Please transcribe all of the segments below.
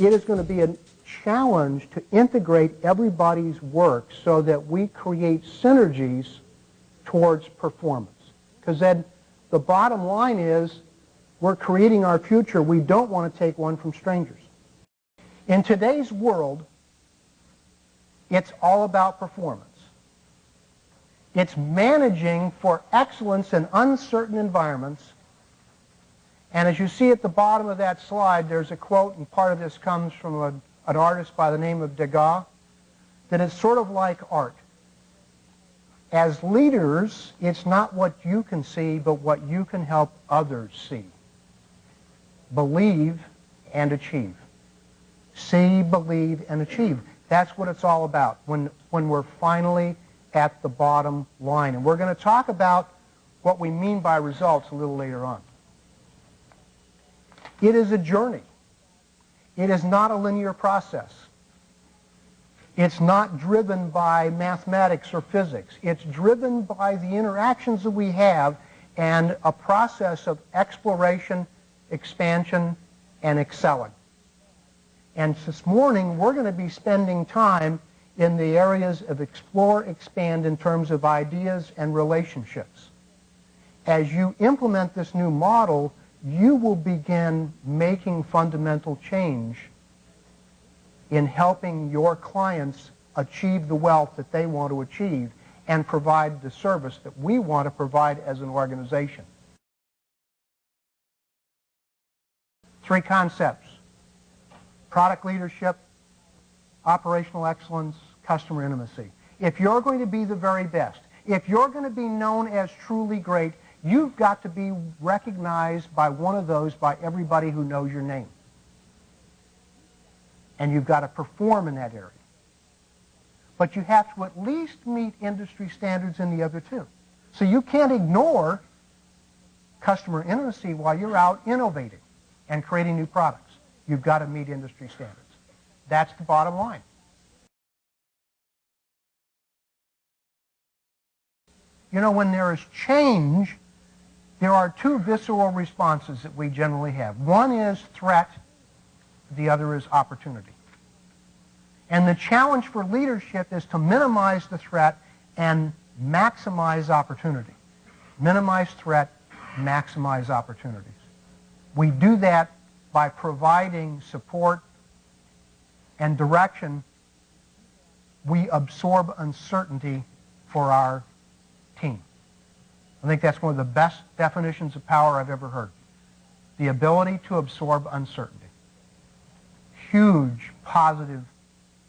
it is going to be a challenge to integrate everybody's work so that we create synergies towards performance. Because then the bottom line is we're creating our future. We don't want to take one from strangers. In today's world, it's all about performance. It's managing for excellence in uncertain environments. And as you see at the bottom of that slide, there's a quote, and part of this comes from an artist by the name of Degas, that it's sort of like art. As leaders, it's not what you can see, but what you can help others see. Believe and achieve. See, believe, and achieve. That's what it's all about when we're finally at the bottom line. And we're going to talk about what we mean by results a little later on. It is a journey. It is not a linear process. It's not driven by mathematics or physics. It's driven by the interactions that we have and a process of exploration, expansion, and excelling. And this morning, we're going to be spending time in the areas of explore, expand in terms of ideas and relationships. As you implement this new model, you will begin making fundamental change in helping your clients achieve the wealth that they want to achieve and provide the service that we want to provide as an organization. 3 concepts: product leadership, operational excellence, customer intimacy. If you're going to be the very best, if you're going to be known as truly great, you've got to be recognized by one of those by everybody who knows your name. And you've got to perform in that area. But you have to at least meet industry standards in the other 2. So you can't ignore customer intimacy while you're out innovating and creating new products. You've got to meet industry standards. That's the bottom line. You know, when there is change, there are 2 visceral responses that we generally have. One is threat, the other is opportunity. And the challenge for leadership is to minimize the threat and maximize opportunity. Minimize threat, maximize opportunities. We do that by providing support and direction. We absorb uncertainty for our team. I think that's one of the best definitions of power I've ever heard. The ability to absorb uncertainty. Huge positive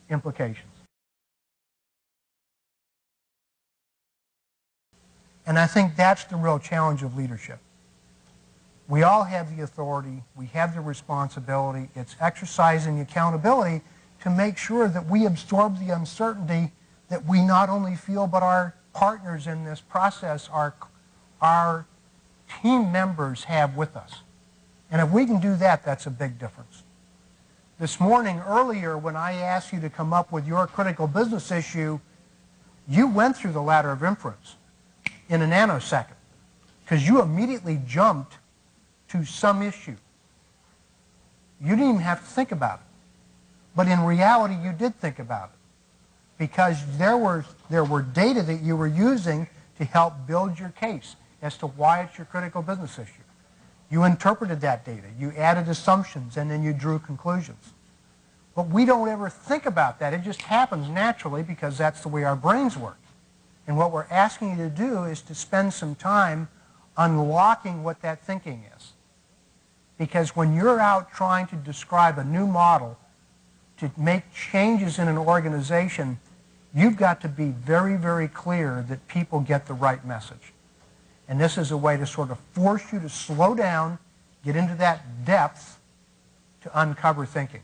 implications. And I think that's the real challenge of leadership. We all have the authority. We have the responsibility. It's exercising accountability to make sure that we absorb the uncertainty that we not only feel, but our partners in this process, our team members have with us. And if we can do that, that's a big difference. This morning, earlier, when I asked you to come up with your critical business issue, you went through the ladder of inference in a nanosecond because you immediately jumped to some issue. You didn't even have to think about it. But in reality, you did think about it because there were data that you were using to help build your case as to why it's your critical business issue. You interpreted that data, you added assumptions, and then you drew conclusions. But we don't ever think about that. It just happens naturally because that's the way our brains work. And what we're asking you to do is to spend some time unlocking what that thinking is. Because when you're out trying to describe a new model, to make changes in an organization, you've got to be very, very clear that people get the right message. And this is a way to sort of force you to slow down, get into that depth to uncover thinking.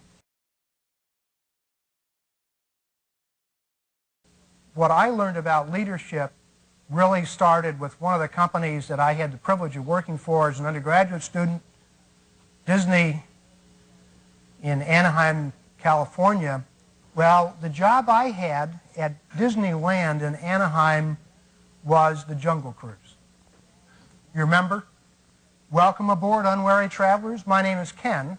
What I learned about leadership really started with one of the companies that I had the privilege of working for as an undergraduate student, Disney in Anaheim, California. Well, the job I had at Disneyland in Anaheim was the Jungle Cruise. You remember? Welcome aboard, unwary travelers. My name is Ken,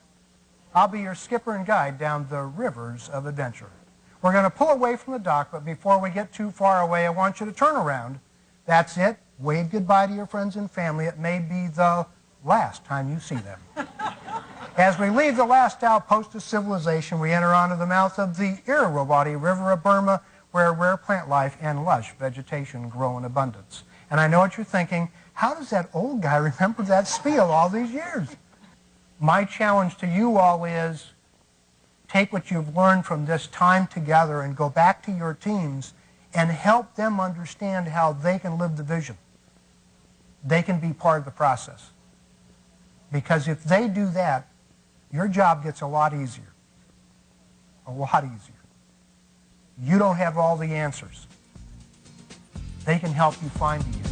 I'll be your skipper and guide down the rivers of adventure. We're going to pull away from the dock, but before we get too far away, I want you to turn around. That's it. Wave goodbye to your friends and family. It may be the last time you see them. As we leave the last outpost of civilization, we enter onto the mouth of the Irrawaddy River of Burma, where rare plant life and lush vegetation grow in abundance. And I know what you're thinking, how does that old guy remember that spiel all these years? My challenge to you all is take what you've learned from this time together and go back to your teams and help them understand how they can live the vision. They can be part of the process. Because if they do that, your job gets a lot easier. A lot easier. You don't have all the answers. They can help you find the answers.